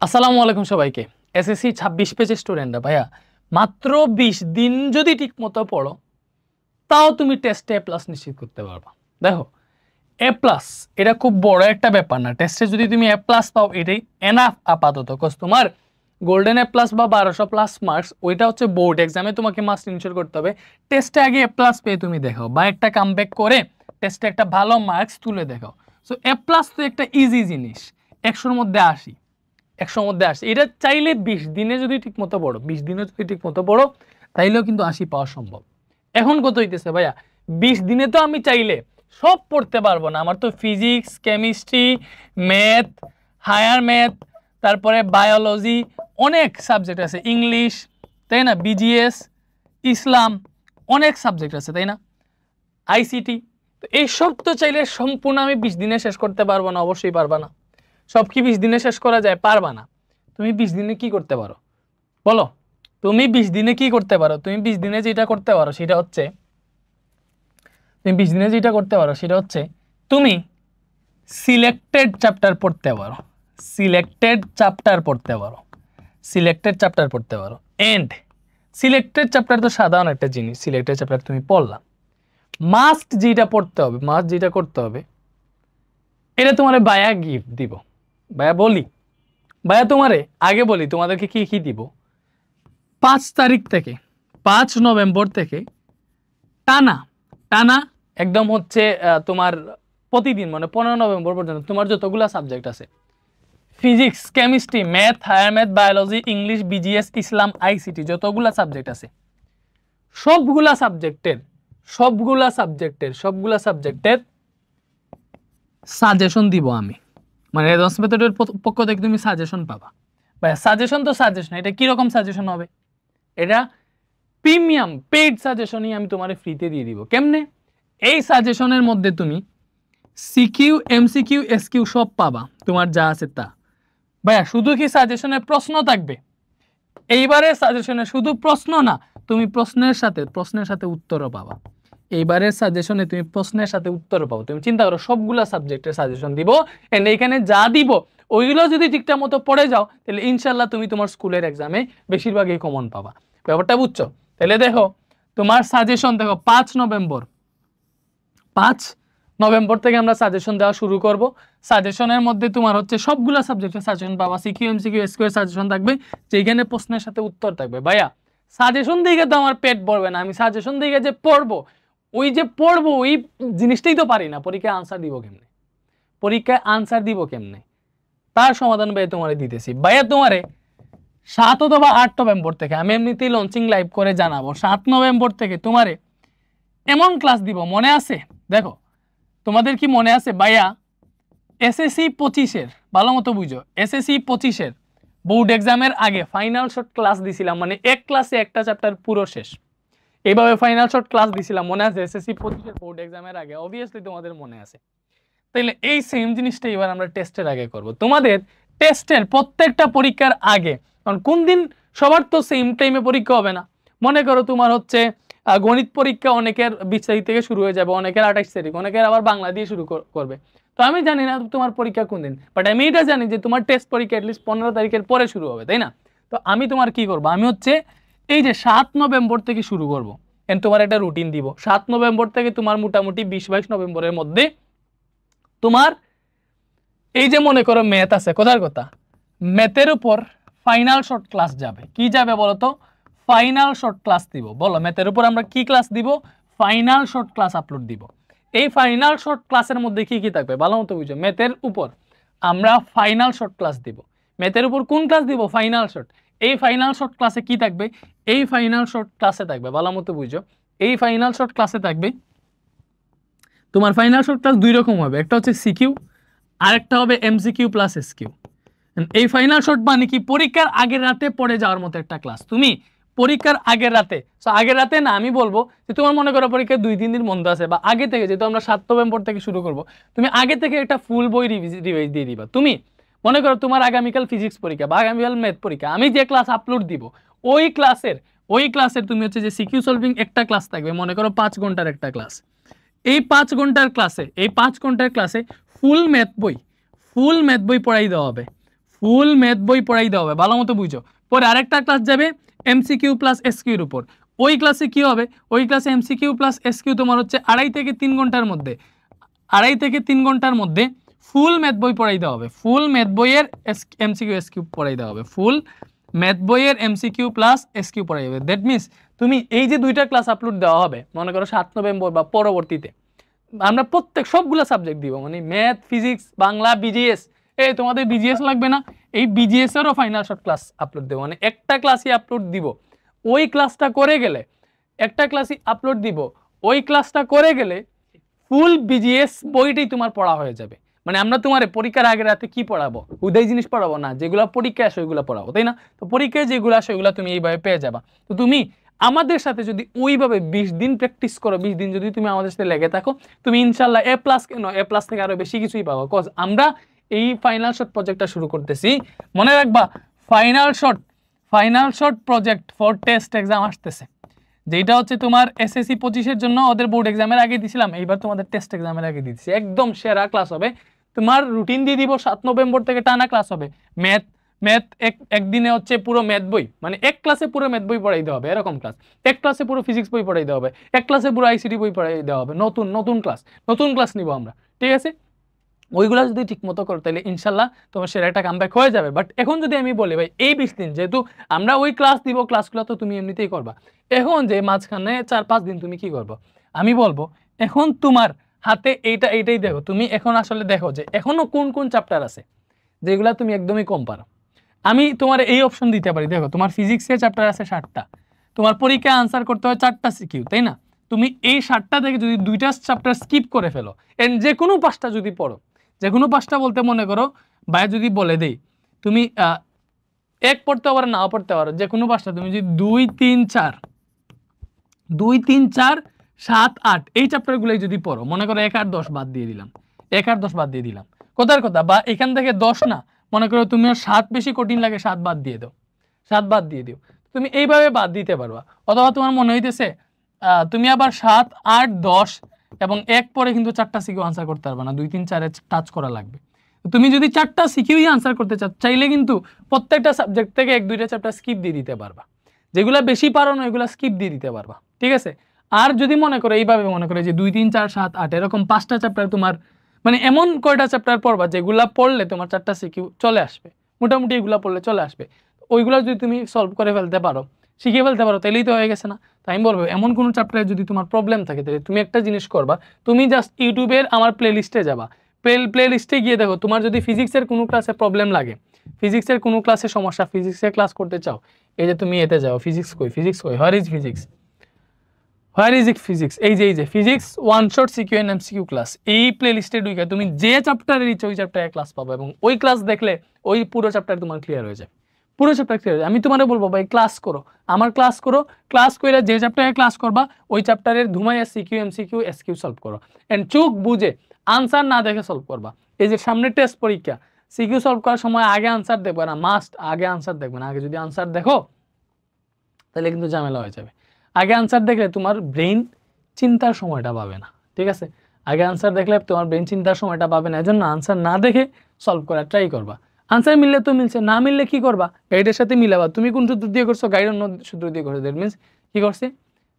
আসসালামু আলাইকুম সবাইকে। এসএসসি 26 পেজের স্টুডেন্টরা ভাইয়া মাত্র 20 দিন যদি ঠিকমতো পড়ো তাও তুমি টেস্টে এ প্লাস নিশ্চিত করতে পারবা। দেখো এ প্লাস এটা খুব বড় একটা ব্যাপার না, টেস্টে যদি তুমি এ প্লাস পাও এটাই এনাফ আপাতত। কজ তোমার গোল্ডেন এ প্লাস বা 1200 প্লাস মার্কস ওইটা হচ্ছে বোর্ড এক্সামে তোমাকে মাস্ট ইনশিওর করতে হবে। টেস্টে আগে এ প্লাস পেয়ে তুমি দেখো বা একটা কামব্যাক করে টেস্টে একটা ভালো মার্কস তুলে দেখো। সো এ প্লাস তো একটা ইজি জিনিস, 100-র মধ্যে 80, 100-র মধ্যে 80। এটা চাইলে 20 দিনে যদি ঠিকমতো পড়ো, 20 দিনে যদি ঠিকমতো পড়ো তাইলেও কিন্তু 80 পাওয়া সম্ভব। এখন কত হইতেছে ভাইয়া, 20 দিনে তো আমি চাইলে সব পড়তে পারবো না। আমার তো physics, chemistry, math, higher math, তারপরে বায়োলজি, অনেক সাবজেক্ট আছে, ইংলিশ, তাই না, বিজিএস, ইসলাম, অনেক সাবজেক্ট আছে, তাই না, আইসিটি। তো এইসব তো চাইলে সম্পূর্ণ আমি 20 দিনে শেষ করতে পারবো না, অবশ্যই পারবা না। সব কি 20 দিনে শেষ করা যায়? পারবা না। তুমি 20 দিনে কি করতে পারো বলো? তুমি 20 দিনে কি করতে পারো? তুমি 20 দিনে যেটা করতে পারো সেটা হচ্ছে তুমি সিলেক্টেড চ্যাপ্টার পড়তে পারো, এন্ড সিলেক্টেড চ্যাপ্টার তো সাধারণ একটা জিনিস। সিলেক্টেড চ্যাপ্টার তুমি পড়লা, মাস্ট যেটা পড়তে হবে, মাস্ট যেটা করতে হবে, এটা তোমার বায়া গিফট দিব। ভাইয়া তোমারে আগে বলি তোমাদেরকে কি কি দিব। 5 নভেম্বর থেকে টানা টানা একদম হচ্ছে তোমার প্রতিদিন মানে 15 নভেম্বর পর্যন্ত তোমার যতগুলা সাবজেক্ট আছে, physics, chemistry, math, higher math, biology, English, BGS, Islam, ICT, যতগুলা সাবজেক্ট আছে সবগুলা সাবজেক্টের সাজেশন দিব আমি। মানে রেসপন্স মেথডের পক্ষ থেকে তুমি সাজেশন পাবা। ভাই সাজেশন তো সাজেশন, এটা কিরকম সাজেশন হবে? এটা প্রিমিয়াম পেইড সাজেশনই আমি তোমার ফ্রিতে দিয়ে দিব। কেমনে? এই সাজেশনের মধ্যে তুমি সিকিউ, এমসিকিউ, এসকিউ সব পাবা, তোমার যা আছে তা। ভাইয়া শুধু কি সাজেশনের প্রশ্ন থাকবে? এইবারে সাজেশনে শুধু প্রশ্ন না, তুমি প্রশ্নের সাথে উত্তরও পাবা। এইবারের সাজেশনে তুমি প্রশ্নের সাথে উত্তরও পাবো। তুমি চিন্তা করো সবগুলা সাবজেক্টের সাজেশন দিব, এন্ড এইখানে যা দিব ওইগুলো যদি ঠিকঠাক মতো পড়ে যাও তাহলে ইনশাল্লাহ তুমি তোমার স্কুলের এক্সামে বেশিরভাগই কমন পাবা। ব্যাপারটা বুঝছো? তাহলে দেখো তোমার সাজেশন দেখো 5 নভেম্বর থেকে আমরা সাজেশন দেওয়া শুরু করব। সাজেশনের মধ্যে তোমার হচ্ছে সবগুলা সাবজেক্টের সাজেশন পাবা, সিকিউ, এমসিকিউ, এসকিউ এর সাজেশন থাকবে, যেখানে প্রশ্নের সাথে উত্তর থাকবে। ভাইয়া সাজেশন দিকে তো আমার পেট ভরবে না, আমি সাজেশন দিকে যে পড়বো ওই জিনিসটাই তো পারি না। পরীক্ষায় আনসার দিব কেমনে? তার সমাধান ভাই তোমারে দিতেছি। ভাইয়া তোমারে 7 অথবা 8 নভেম্বর থেকে আমি এমনিতেই লঞ্চিং লাইভ করে জানাবো। 7 নভেম্বর থেকে তোমারে এমন ক্লাস দিব, মনে আছে? দেখো তোমাদের কি মনে আছে ভাইয়া, এসএসসি 25-এর ভালো মতো বুঝো, এসএসসি 25-এর বোর্ড এক্সামের আগে ফাইনাল শর্ট ক্লাস দিছিলাম, মানে এক ক্লাসে একটা চ্যাপ্টার পুরো শেষ। এইভাবে ফাইনাল শর্ট ক্লাস দিছিলাম, মনে আছে? এসএসসি 25-এর বোর্ড এক্সামের আগে, অবভিয়াসলি তোমাদের মনে আছে। তাইলে এই সেম জিনিসটা এবার আমরা টেস্টের আগে করব। তোমাদের টেস্টের প্রত্যেকটা পরীক্ষার আগে, কারণ কোন দিন সবার তো সেম টাইমে পরীক্ষা হবে না। মনে করো তোমার হচ্ছে গণিত পরীক্ষা অনেকের 20 তারিখ থেকে শুরু হয়ে যাবে, অনেকের 28 তারিখ, অনেকের আবার বাংলা দিয়ে শুরু করবে। তো আমি জানি না তোমার পরীক্ষা কোন দিন, বাট আমি এটা জানি যে তোমার টেস্ট পরীক্ষা অ্যাটলিস্ট 15 তারিখের পরে শুরু হবে, তাই না? তো আমি তোমার কি করব, আমি হচ্ছে এই যে 7 নভেম্বর থেকে শুরু করব, এন্ড তোমার একটা রুটিন দিব। 7 নভেম্বর থেকে তোমার মোটামুটি 20-22 নভেম্বরের মধ্যে তোমার এই যে মনে করো ম্যাথ আছে, কথার কথা, ম্যাথের উপর ফাইনাল শর্ট ক্লাস যাবে। কি যাবে বলো তো? ফাইনাল শর্ট ক্লাস দিব। বলো ম্যাথের উপর আমরা কি ক্লাস দিব? ফাইনাল শর্ট ক্লাস আপলোড দিব। এই ফাইনাল শর্ট ক্লাসের মধ্যে কি কি থাকবে ভালো মতো বুঝো। ম্যাথের উপর আমরা ফাইনাল শর্ট ক্লাস দিব। ম্যাথের উপর কোন ক্লাস দিব? Final short. এই ফাইনাল শর্ট ক্লাসে কি থাকবে? এই ফাইনাল শর্ট ক্লাসে থাকবে, ভালো মতো বুঝো, এই ফাইনাল শর্ট ক্লাসে থাকবে তোমার ফাইনাল শর্ট ক্লাস দুই রকম হবে, একটা হচ্ছে সিকিউ আর একটা হবে এমসিকিউ প্লাস এসকিউ। এই ফাইনাল শর্ট মানে কি? পরীক্ষার আগের রাতে পড়ে যাওয়ার মতো একটা ক্লাস। তুমি পরীক্ষার আগের রাতে, আগের রাতে না, আমি বলবো যে তোমার মনে করো পরীক্ষার 2-3 দিন বন্ধ আছে, বা আগে থেকে, যেহেতু আমরা 7 নভেম্বর থেকে শুরু করব, তুমি আগে থেকে একটা ফুল বই রিভাইজ দিয়ে দিবা। তুমি মনে করো তোমার আগামীকাল ফিজিক্স পরীক্ষা বা আগামীকাল ম্যাথ পরীক্ষা, আমি যে ক্লাস আপলোড দিব ওই ক্লাসের তুমি হচ্ছে যে সিকিউ সলভিং একটা ক্লাস থাকবে, মনে করো 5 ঘন্টার একটা ক্লাস। এই 5 ঘন্টার ক্লাসে ফুল ম্যাথ বই পড়াই দেওয়া হবে। ফুল ম্যাথ বই পড়াইতে হবে, ভালো মতো বুঝো। পরে আরেকটা ক্লাস যাবে এমসিকিউ প্লাস এসকিউ এর উপর। ওই ক্লাসে কি হবে, ওই ক্লাসে এমসিকিউ প্লাস এসকিউ তোমার হচ্ছে 2.5 থেকে 3 ঘন্টার মধ্যে, 2.5 থেকে 3 ঘন্টার মধ্যে ফুল ম্যাথ বই পড়াইতে হবে। ফুল ম্যাথ বইয়ের এমসিকিউ এসকিউ পড়াইতে হবে, ফুল ম্যাথ বইয়ের এমসিকিউ প্লাস এসকিউ পড়াইতে হবে। দ্যাট মিনস তুমি এই যে 2টা ক্লাস আপলোড দেওয়া হবে, মনে করো 7 নভেম্বর বা পরবর্তীতে, আমরা প্রত্যেক সবগুলো সাবজেক্ট দিব, মানে ম্যাথ, ফিজিক্স, বাংলা, বিজিএস। এই তোমাদের বিজিএস লাগবে না, এই বিজিএস এরও ফাইনাল শর্ট ক্লাস আপলোড দেবো, মানে একটা ক্লাসই আপলোড দিব। ওই ক্লাসটা করে গেলে, একটা ক্লাসই আপলোড দিব, ওই ক্লাসটা করে গেলে ফুল বিজিএস বইটাই তোমার পড়া হয়ে যাবে। মানে আমরা তোমার পরীক্ষার আগে রাতে কি পড়াবো, উদয় জিনিস পড়াবো না, যেগুলো পরীক্ষায় আসে ওইগুলো পড়াবো, তাই না? তো পরীক্ষায় যেগুলো আসে ওইগুলো তুমি এইভাবে পেয়ে যাবা। তো তুমি আমাদের সাথে যদি ওইভাবে 20 দিন প্র্যাকটিস করো, 20 দিন যদি তুমি আমাদের সাথে লেগে থাকো, তুমি ইনশাল্লাহ এ প্লাস কেন, এ প্লাস থেকে আরো বেশি কিছুই পাবো। কজ আমরা এই ফাইনাল শর্ট প্রজেক্টটা শুরু করতেছি। মনে রাখবা, final short project for test exam আসতেছে, যেটা হচ্ছে তোমার এসএসসি 25-এর জন্য ওদের বোর্ড এক্সামের আগে দিছিলাম, এইবার তোমাদের টেস্ট এক্সামের আগে দিচ্ছি। একদম সেরা ক্লাস হবে, তোমার রুটিন দিয়ে দিব। 7 নভেম্বর থেকে টানা ক্লাস হবে। ম্যাথ একদিনে হচ্ছে পুরো ম্যাথ বই, মানে এক ক্লাসে পুরো ম্যাথ বই পড়াইতে হবে, এরকম ক্লাস। এক ক্লাসে পুরো ফিজিক্স বই পড়াইতে হবে, এক ক্লাসে পুরো আইসিটি বই পড়াই দেওয়া হবে। নতুন ক্লাস নিব আমরা, ঠিক আছে? ওইগুলা যদি ঠিক মতো করো তাহলে ইনশাল্লাহ তোমার সেরা একটা কামব্যাক হয়ে যাবে। বাট এখন যদি আমি বলি ভাই এই 20 দিন যেহেতু আমরা ওই ক্লাস দিব, ক্লাসগুলো তো তুমি এমনিতেই করবা, এখন যে মাঝখানে 4-5 দিন তুমি কি করবো, আমি বলবো এখন তোমার হাতে এইটাই দেখো। তুমি এখন আসলে দেখো যে এখনো কোন চ্যাপ্টার আছে যেগুলা তুমি একদমই কম পারো। আমি তোমার এই অপশন দিতে পারি, দেখো তোমার ফিজিক্সের চ্যাপ্টার আছে 60টা, তোমার পরীক্ষায় আনসার করতে হয় 4টা সিকিউ, তাই না? তুমি এই 60টা থেকে যদি 2টা চ্যাপ্টার স্কিপ করে ফেলো, এন্ড যে কোনো 5টা যদি পড়ো, যে কোনো 5টা বলতে মনে করো ভাই যদি বলে দেই তুমি এক পড়তে পারো, নাও পড়তে পারো, যে কোনো 5টা তুমি যদি 2, 3, 4, 7, 8 এই চ্যাপ্টারগুলোই যদি পড়ো, মনে করো 1 আর 10 বাদ দিয়ে দিলাম, 1 আর 10 বাদ দিয়ে দিলাম, কথার কথা, বা এখান থেকে 10 না, মনে করো তুমি 7 বেশি কঠিন লাগে, 7 বাদ দিয়ে দাও, 7 বাদ দিয়ে দিও, তুমি এইভাবে বাদ দিতে পারবা। অথবা তোমার মনে হইতেছে তুমি আবার 7, 8, 10 এবং 1 পরে কিন্তু 4টা সিকিউ আনসার করতে পারবে না, 2, 3, 4 টাচ করা লাগবে। তুমি যদি 4টা সিকিউই আনসার করতে চাইলে কিন্তু প্রত্যেকটা সাবজেক্ট থেকে 1-2টা চ্যাপ্টার স্কিপ দিয়ে দিতে পারবা, যেগুলো বেশি পারো না ওইগুলো স্কিপ দিয়ে দিতে পারবা, ঠিক আছে? আর যদি মনে করো এইভাবে মনে করো যে 2, 3, 4, 7, 8 এরকম 5টা চ্যাপ্টার তোমার, মানে এমন কয়টা চ্যাপ্টার পড়বা যেগুলা পড়লে তোমার 4টা সিকিউ চলে আসবে, মোটামুটি এগুলা পড়লে চলে আসবে, ওইগুলো যদি তুমি সলভ করে ফেলতে পারো, শিখে ফেলতে পারো, তাহলেই তো হয়ে গেছে না? তাই আমি বলবো এমন কোনো চ্যাপ্টারে যদি তোমার প্রবলেম থাকে তাহলে তুমি একটা জিনিস করবা, তুমি জাস্ট ইউটিউবের আমার প্লেলিস্টে যাবা, প্লেলিস্টে গিয়ে দেখো তোমার যদি ফিজিক্সের কোনো ক্লাসে প্রবলেম লাগে, ফিজিক্সের কোনো ক্লাসে সমস্যা, ফিজিক্সের ক্লাস করতে চাও, এই যে তুমি এতে যাও, ফিজিক্স কই, হোয়ার ইজ ফিজিক্স, এই যে physics one shot CQ and MCQ class, এই প্লেলিস্টে ঢুকে তুমি যে চ্যাপ্টারের ইচ্ছা ওই চ্যাপ্টারে ক্লাস পাবে, এবং ওই ক্লাস দেখলে ওই পুরো চ্যাপ্টার তোমার ক্লিয়ার হয়ে যায়, পুরো চ্যাপ্টার ক্লিয়ার হয়ে যায়। আমি তোমারে বলবো ভাই ক্লাস করো, আমার ক্লাস করো, ক্লাস করে যে চ্যাপ্টারে ক্লাস করবা ওই চ্যাপ্টারের ধুমাইয়া সিকিউ এমসিকিউ এসকিউ সলভ করো, এন্ড চোখ বুঝে আনসার না দেখে সলভ করবা। এই যে সামনে টেস্ট পরীক্ষা, সিকিউ সলভ করার সময় আগে আনসার দেখবে না, মাস্ট আগে আনসার দেখবে না, আগে যদি আনসার দেখো তাহলে কিন্তু ঝামেলা হয়ে যাবে। আগে আনসার দেখলে তোমার ব্রেইন চিন্তার সময়টা পাবে না, ঠিক আছে? আগে আনসার দেখলে তোমার ব্রেইন চিন্তার সময়টা পাবে না, এজন্য আনসার না দেখে সলভ করার ট্রাই করবা। আনসার মিললে তো মিলছে, না মিললে কি করবা, গাইডের সাথে মিলাবা। তুমি কোন সূত্র দিয়ে করছো, গাইড অন্য সূত্র দিয়ে করছো, দ্যাট মিনস কি করছে,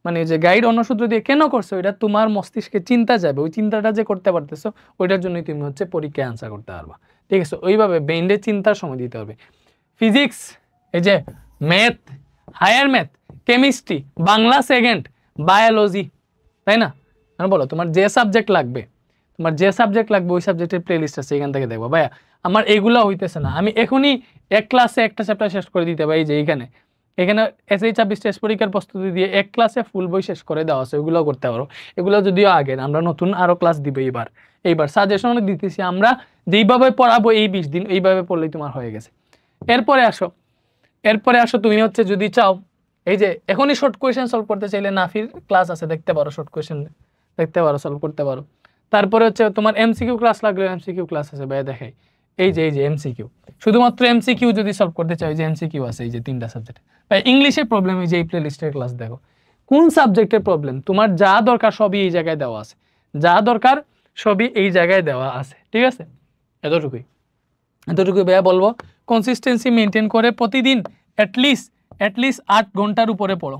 মানে যে গাইড অন্য সূত্র দিয়ে কেন করছো, এটা তোমার মস্তিষ্কে চিন্তা যাবে, ওই চিন্তাটা যে করতে পারতেছো ওইটার জন্যই তুমি হচ্ছে পরীক্ষায় আনসার করতে পারবা, ঠিক আছে? ওইভাবে ব্রেইনের চিন্তার সময় দিতে হবে। ফিজিক্স, এই যে math, higher math, chemistry, Bangla second, biology, তাই না? বলো তোমার যে সাবজেক্ট লাগবে, ওই সাবজেক্টের প্লেলিস্ট আছে, এখান থেকে দেখবো। ভাইয়া আমার এগুলা হইতেছে না, আমি এখনই এক ক্লাসে একটা চ্যাপ্টার শেষ করে দিতে পারি, যে এখানে এসএসসি 26 টেস্ট পরীক্ষার প্রস্তুতি দিয়ে এক ক্লাসে ফুল বই শেষ করে দেওয়া আছে, ওইগুলো করতে পারো। এগুলো যদিও আগের, আমরা নতুন আরো ক্লাস দিব এইবার সাজেশন দিতেছি আমরা, যেইভাবে পড়াবো এই 20 দিন এইভাবে পড়লেই তোমার হয়ে গেছে। এরপরে আসো তুমি হচ্ছে যদি চাও, এই যে এখনই শর্ট কোয়েশ্চেন সলভ করতে চাইলে নাফির ক্লাস আছে, দেখতে পারো, শর্ট কোয়েশ্চেন দেখতে পারো, সলভ করতে পারো। তারপরে হচ্ছে তোমার এমসিকিউ ক্লাস লাগলে এমসিকিউ ক্লাস আছে, ভাই দেখাই, এই যে এমসিকিউ, শুধুমাত্র এমসিকিউ যদি সলভ করতে চাই, যে এমসিকিউ আছে এই যে 3টা সাবজেক্ট। ভাই ইংলিশের প্রবলেম এই যে এই প্লেলিস্টের ক্লাস দেখো, কোন সাবজেক্টের প্রবলেম তোমার যা দরকার সবই এই জায়গায় দেওয়া আছে, ঠিক আছে? এতটুকুই। এতটুকু ভাইয়া বলবো। কনসিস্টেন্সি মেনটেন করে প্রতিদিন অ্যাটলিস্ট 8 ঘন্টার উপরে পড়ো।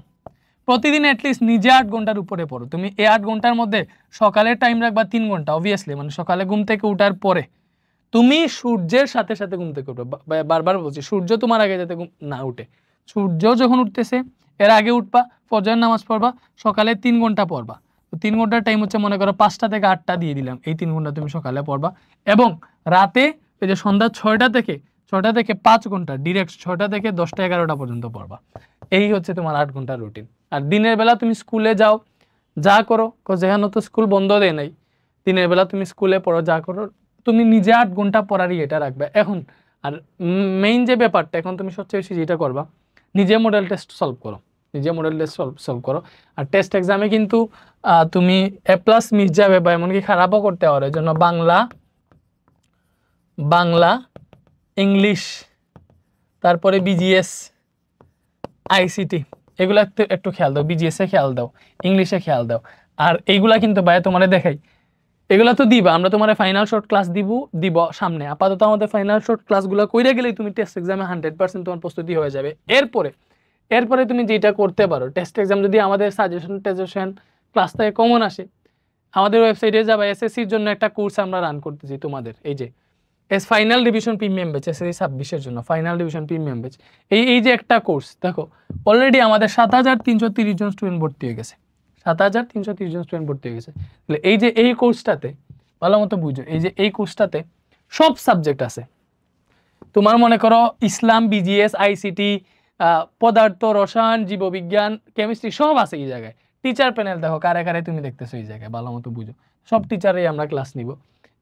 প্রতিদিন অ্যাটলিস্ট নিজে 8 ঘন্টার উপরে পড়ো। তুমি এই 8 ঘন্টার মধ্যে সকালের টাইম রাখবা 3 ঘন্টা, অবভিয়াসলি মানে সকালে ঘুম থেকে উঠার পরে তুমি সূর্যের সাথে সাথে ঘুম থেকে উঠবে। বারবার বলছি, সূর্য তোমার আগে যাতে না উঠে, সূর্য যখন উঠতেছে এর আগে উঠবা, ফজরের নামাজ পড়বা, সকালে 3 ঘন্টা পড়বা। 3 ঘন্টার টাইম হচ্ছে মনে করো 5টা থেকে 8টা দিয়ে দিলাম, এই 3 ঘন্টা তুমি সকালে পড়বা। এবং রাতে এই যে সন্ধ্যা 6টা থেকে 5 ঘন্টা ডিরেক্ট 6টা থেকে 10টা 11টা পর্যন্ত পড়বা। এই হচ্ছে তোমার 8 ঘন্টার রুটিন। আর দিনের বেলা তুমি স্কুলে যাও, যা করো, যেখানে তো স্কুল বন্ধ দেয় নাই, দিনের বেলা তুমি স্কুলে পড়ো, যা করো, তুমি নিজে 8 ঘন্টা পড়ারই এটা রাখবে এখন। আর মেইন যে ব্যাপারটা এখন তুমি সবচেয়ে বেশি যেটা করবা, নিজে মডেল টেস্ট সলভ করো, নিজে মডেল টেস্ট সলভ করো। আর টেস্ট এক্সামে কিন্তু তুমি A+ মিস যাবে বা এমনকি খারাপও করতে পারো। এই জন্য বাংলা, ইংলিশ, তারপরে বিজিএস, আইসিটি, এগুলো একটু খেয়াল দাও, বিজিএসে খেয়াল দাও, ইংলিশে খেয়াল দাও। আর এইগুলা কিন্তু ভাই তোমার দেখাই, এগুলা তো দিবা, আমরা তোমার ফাইনাল শর্ট ক্লাস দিব সামনে। আপাতত আমাদের ফাইনাল শর্ট ক্লাসগুলো কইরা গেলেই তুমি টেস্ট এক্সামে 100% তোমার প্রস্তুতি হয়ে যাবে। এরপরে তুমি যেটা করতে পারো, টেস্ট এক্সাম যদি আমাদের সাজেশন ক্লাস থেকে কমন আসে, আমাদের ওয়েবসাইটে যাবা, এসএসসির জন্য একটা কোর্স আমরা রান করতেছি তোমাদের, এই যে final division premium batch, SSC 26-এর জন্য ফাইনাল ডিভিশন প্রিমিয়াম ব্যাচ। এই যে একটা কোর্স দেখো, অলরেডি আমাদের 7330 জন স্টুডেন্ট ভর্তি হয়ে গেছে, 7330 জন স্টুডেন্ট ভর্তি হয়ে গেছে। তাহলে এই যে এই কোর্সটাতে ভালো মতো বুঝো, এই যে এই কোর্সটাতে সব সাবজেক্ট আছে। তোমার মনে করো ইসলাম, বিজিএস, আইসিটি, পদার্থ, রসায়ন, জীববিজ্ঞান, কেমিস্ট্রি সব আছে এই জায়গায়। টিচার প্যানেল দেখো কারে কারে তুমি দেখতেছো এই জায়গায়, ভালো মতো বুঝো। সব টিচারেই আমরা ক্লাস নিব।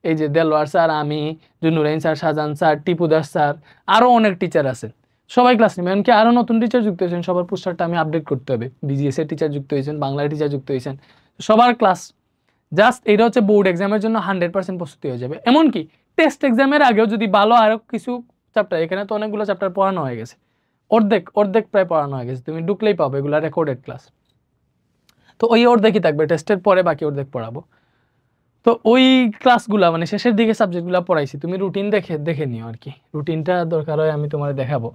এই যে দেলোয়ার স্যার, আমি, Zunnurain sir, Shahjahan sir, Tipu Das sir, আরও অনেক টিচার আছেন, সবাই ক্লাস নেবে। এমনকি আরও নতুন টিচার যুক্ত হয়েছেন, সবার পোস্টারটা আমি আপডেট করতে হবে। বিজিএস এর টিচার যুক্ত হয়েছেন, বাংলার টিচার যুক্ত হয়েছেন, সবার ক্লাস। জাস্ট এটা হচ্ছে বোর্ড এক্সামের জন্য 100% প্রস্তুতি হয়ে যাবে। এমনকি টেস্ট এক্সামের আগেও যদি ভালো আরও কিছু চ্যাপ্টার, এখানে তো অনেকগুলো চ্যাপ্টার পড়ানো হয়ে গেছে, অর্ধেক প্রায় পড়ানো হয়ে গেছে, তুমি ঢুকলেই পাবো এগুলো রেকর্ডেড ক্লাস। তো ওই অর্ধেকই থাকবে, টেস্টের পরে বাকি অর্ধেক পড়াবো। তো ওই ক্লাসগুলা মানে শেষের দিকে সাবজেক্টগুলো পড়াইছি, তুমি রুটিন দেখে নিও আর কি। রুটিনটা দরকার হয় আমি তোমার দেখাবো।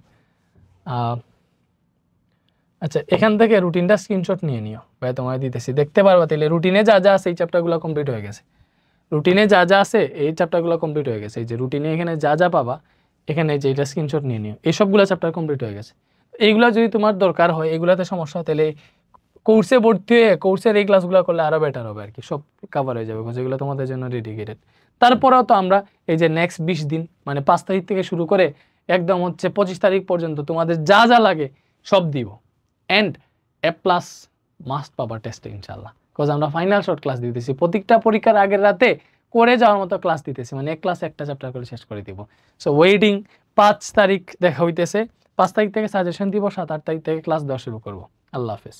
আচ্ছা, এখান থেকে রুটিনটা স্ক্রিনশট নিয়ে নিও, ভাই তোমার দিতেছি, দেখতে পারবা তাহলে রুটিনে যা যা আছে এই চ্যাপ্টারগুলো কমপ্লিট হয়ে গেছে। রুটিনে যা যা আছে এই চ্যাপ্টারগুলো কমপ্লিট হয়ে গেছে। এই যে রুটিনে এখানে যা যা পাবা, এখানে যে এটা স্ক্রিনশট নিয়ে নিও, এই সবগুলো চ্যাপ্টার কমপ্লিট হয়ে গেছে। এইগুলো যদি তোমার দরকার হয়, এগুলাতে সমস্যা হয়, তাহলে কোর্সে ভর্তি হয়ে কোর্সের এই ক্লাসগুলো করলে আরও বেটার হবে আর কি, সব কভার হয়ে যাবে, যেগুলো তোমাদের জন্য ডেডিকেটেড। তারপরেও তো আমরা এই যে নেক্সট 20 দিন মানে 5 তারিখ থেকে শুরু করে একদম হচ্ছে 25 তারিখ পর্যন্ত তোমাদের যা যা লাগে সব দিব। অ্যান্ড A+ মাস্ট পাবা টেস্টে ইনশাল্লাহ, বিকজ আমরা ফাইনাল শর্ট ক্লাস দিতেছি, প্রত্যেকটা পরীক্ষার আগের রাতে করে যাওয়ার মতো ক্লাস দিতেছি, মানে এক ক্লাস একটা চ্যাপ্টার করে শেষ করে দিব। সো ওয়েটিং, 5 তারিখ দেখা হইতেছে, 5 তারিখ থেকে সাজেশন দিব, 7-8 তারিখ থেকে ক্লাস দেওয়া শুরু করবো। আল্লাহ হাফেজ।